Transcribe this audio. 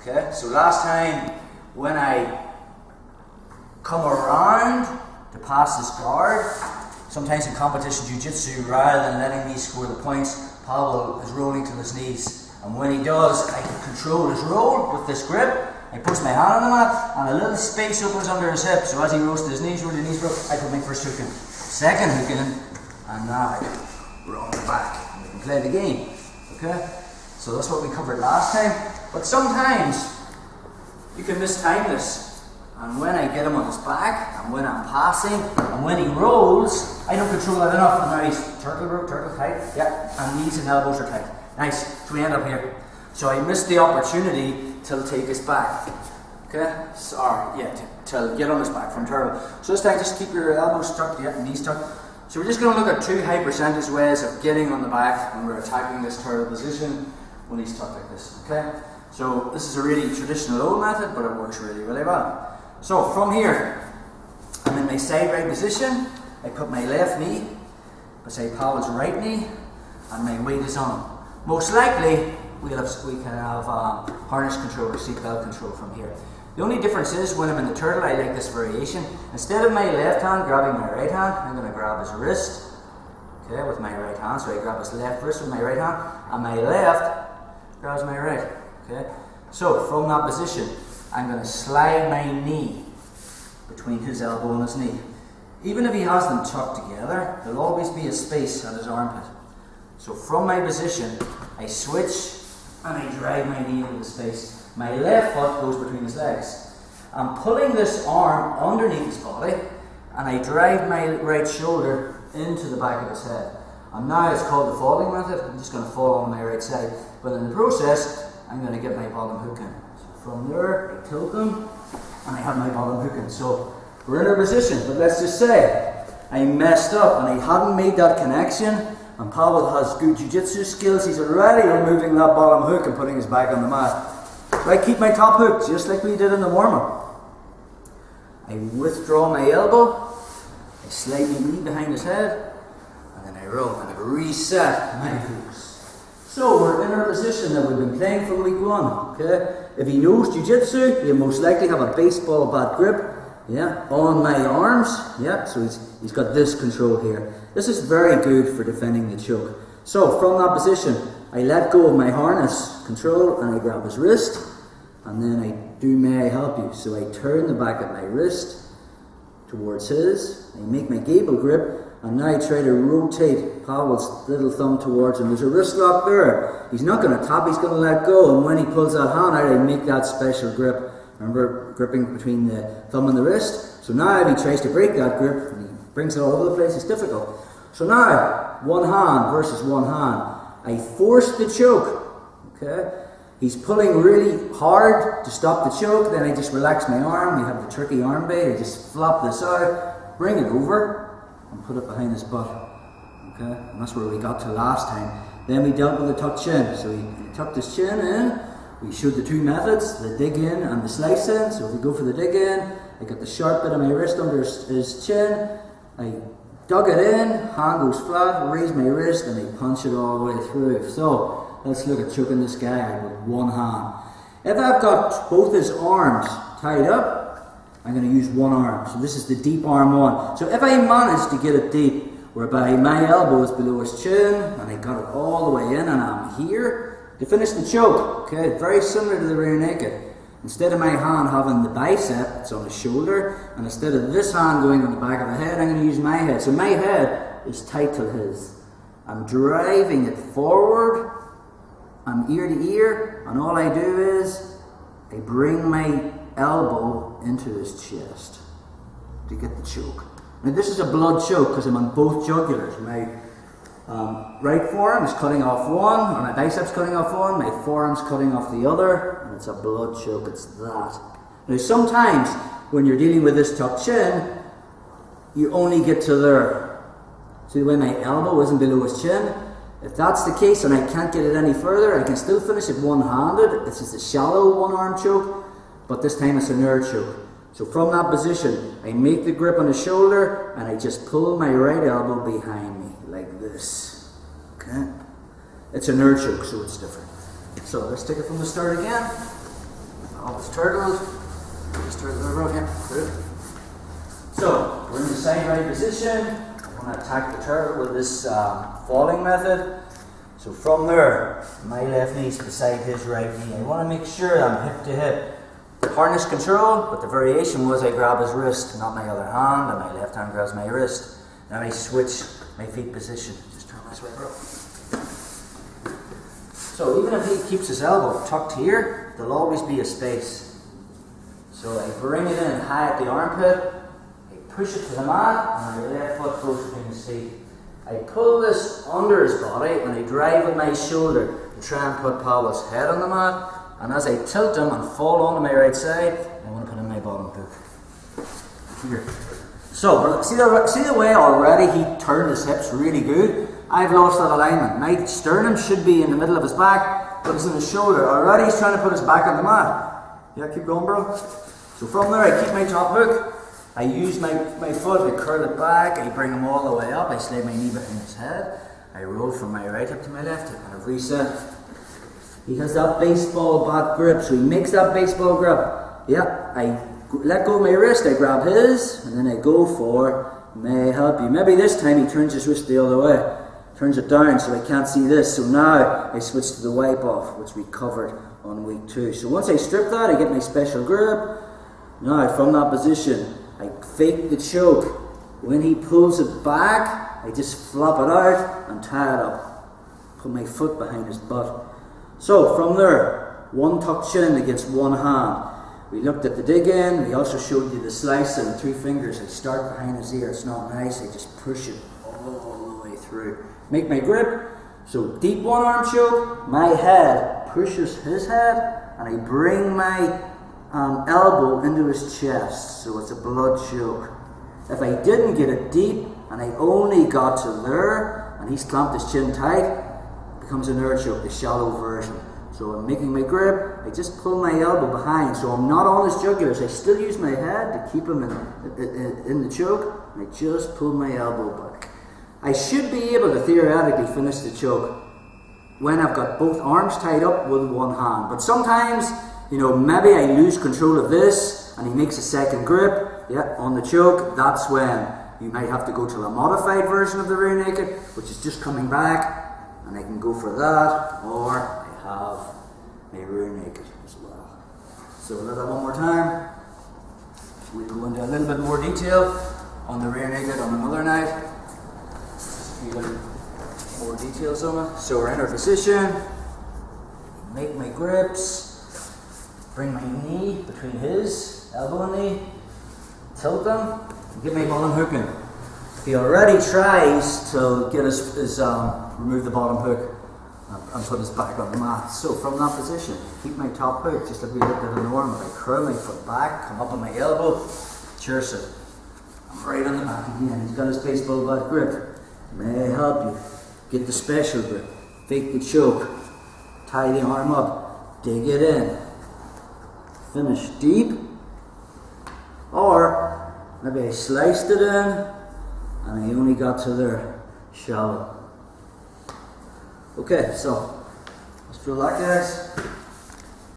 Okay, so last time when I come around to pass this guard, sometimes in competition jiu-jitsu, rather than letting me score the points, Pavel is rolling to his knees. And when he does, I can control his roll with this grip. I push my hand on the mat, and a little space opens under his hip. So as he rolls to his knees, roll to his knees, I put my first hook in, second hook in, and now we're on the back. And we can play the game. Okay? So that's what we covered last time. But sometimes you can mistime this. And when I get him on his back, and when I'm passing, and when he rolls, I don't control that enough. And now he's turtle tight. Yeah, and knees and elbows are tight. Nice. So we end up here. So I missed the opportunity to take his back. Okay? Sorry, yeah, to get on his back from turtle. So this time, just keep your elbows tucked, yeah, knees tucked. So we're just going to look at 2 high percentage ways of getting on the back when we're attacking this turtle position when he's tucked like this. Okay? So this is a really traditional old method, but it works really, really well. So from here, I'm in my side right position. I put my left knee beside Pavel's right knee, and my weight is on. Most likely, we can have harness control or seatbelt control from here. The only difference is when I'm in the turtle, I like this variation. Instead of my left hand grabbing my right hand, I'm going to grab his wrist, okay, with my right hand. So I grab his left wrist with my right hand, and my left grabs my right. Okay. So from that position, I'm going to slide my knee between his elbow and his knee. Even if he has them tucked together, there'll always be a space at his armpit. So from my position, I switch and I drive my knee into the space. My left foot goes between his legs. I'm pulling this arm underneath his body, and I drive my right shoulder into the back of his head. And now it's called the falling method. I'm just going to fall on my right side. But in the process, I'm going to get my bottom hook in. So from there, I tilt him, and I have my bottom hook in. So we're in our position, but let's just say I messed up and I hadn't made that connection. And Pavel has good jiu-jitsu skills. He's already removing that bottom hook and putting his back on the mat. So I keep my top hook, just like we did in the warm-up. I withdraw my elbow, I slightly lead behind his head, and then I roll and I reset my hooks. So we're in our position that we've been playing from week 1. Okay? If he knows jiu-jitsu, he'll most likely have a baseball bat grip. Yeah, on my arms. Yeah, so he's got this control here. This is very good for defending the choke. So from that position, I let go of my harness control and I grab his wrist, and then I do may I help you. So I turn the back of my wrist towards his. I make my gable grip, and now I try to rotate Pavel's little thumb towards him. There's a wrist lock there. He's not going to tap, he's going to let go, and when he pulls that hand out, I make that special grip. Remember, gripping between the thumb and the wrist. So now if he tries to break that grip, and he brings it all over the place, it's difficult. So now, one hand versus one hand. I force the choke. Okay? He's pulling really hard to stop the choke, then I just relax my arm. We have the tricky arm bait. I just flop this out, bring it over, and put it behind his butt. Okay? And that's where we got to last time. Then we dealt with the tucked chin. So he tucked his chin in. We showed the 2 methods, the dig in and the slice in. So if we go for the dig in, I got the sharp bit of my wrist under his chin. I dug it in, hand goes flat, raise my wrist, and I punch it all the way through. So let's look at choking this guy out with one hand. If I've got both his arms tied up, I'm going to use one arm. So this is the deep arm one. So if I manage to get it deep, whereby my elbow is below his chin, and I got it all the way in, and I'm here, to finish the choke, okay, very similar to the rear naked. Instead of my hand having the bicep, it's on the shoulder, and instead of this hand going on the back of the head, I'm going to use my head. So my head is tight to his. I'm driving it forward, I'm ear to ear, and all I do is I bring my elbow into his chest to get the choke. Now this is a blood choke because I'm on both jugulars. My right forearm is cutting off one, or my biceps cutting off one, my forearm's cutting off the other, and it's a blood choke, it's that. Now sometimes, when you're dealing with this tucked chin, you only get to there. See the way my elbow isn't below his chin? If that's the case and I can't get it any further, I can still finish it one-handed. This is a shallow one-arm choke, but this time it's a nerd choke. So from that position, I make the grip on the shoulder, and I just pull my right elbow behind me, like this. Okay? It's a nerd choke, so it's different. So let's take it from the start again. Always turtled. Just turtle over again. Good. So, we're in the side right position. I'm going to attack the turtle with this falling method. So from there, my left knee's beside his right knee. I want to make sure I'm hip to hip. Harness control, but the variation was I grab his wrist, not my other hand, and my left hand grabs my wrist. Then I switch my feet position. Just turn this way, bro. So even if he keeps his elbow tucked here, there'll always be a space. So I bring it in high at the armpit, I push it to the mat, and my left foot goes between his feet. I pull this under his body, and I drive with my shoulder to try and put Paolo's head on the mat. And as I tilt him and fall onto my right side, I want to put in my bottom hook. Here. So, see the way already he turned his hips really good? I've lost that alignment. My sternum should be in the middle of his back, but it's in his shoulder. Already he's trying to put his back on the mat. Yeah, keep going, bro. So from there, I keep my top hook. I use my foot, I curl it back, I bring him all the way up, I slide my knee behind his head. I roll from my right hip to my left hip, and I've reset. He has that baseball bat grip, so he makes that baseball grip. Yeah, I let go of my wrist, I grab his, and then I go for, may I help you. Maybe this time he turns his wrist the other way, turns it down so I can't see this. So now I switch to the wipe off, which we covered on week 2. So once I strip that, I get my special grip. Now from that position, I fake the choke. When he pulls it back, I just flop it out and tie it up. Put my foot behind his butt. So from there, one tucked chin against one hand. We looked at the dig in, we also showed you the slice and the 2 fingers. I start behind his ear, it's not nice, I just push it all the way through. Make my grip, so deep one arm choke, my head pushes his head, and I bring my elbow into his chest, so it's a blood choke. If I didn't get it deep, and I only got to there, and he's clamped his chin tight, becomes a nerd choke, the shallow version. So I'm making my grip, I just pull my elbow behind, so I'm not on his jugulars. I still use my head to keep him in the choke, and I just pull my elbow back. I should be able to theoretically finish the choke when I've got both arms tied up with one hand. But sometimes, maybe I lose control of this, and he makes a second grip, on the choke. That's when you might have to go to a modified version of the rear naked, which is just coming back. And I can go for that, or I have my rear naked as well. So we'll do that one more time. We'll go into a little bit more detail on the rear naked on another night. Just a few little more details on it. So we're in our position. Make my grips. Bring my knee between his elbow and knee. Tilt them. And get my bottom hook in. He already tries to get remove the bottom hook and put his back on the mat. So from that position, keep my top hook, just like we looked at in the normal. I curl my foot back, come up on my elbow, chair sit. I'm right on the mat again. He's got his baseball bat grip. May I help you? Get the special grip. Fake the choke. Tie the arm up. Dig it in. Finish deep. Or maybe I sliced it in and I only got to there, shallow. Okay, so let's drill that, guys.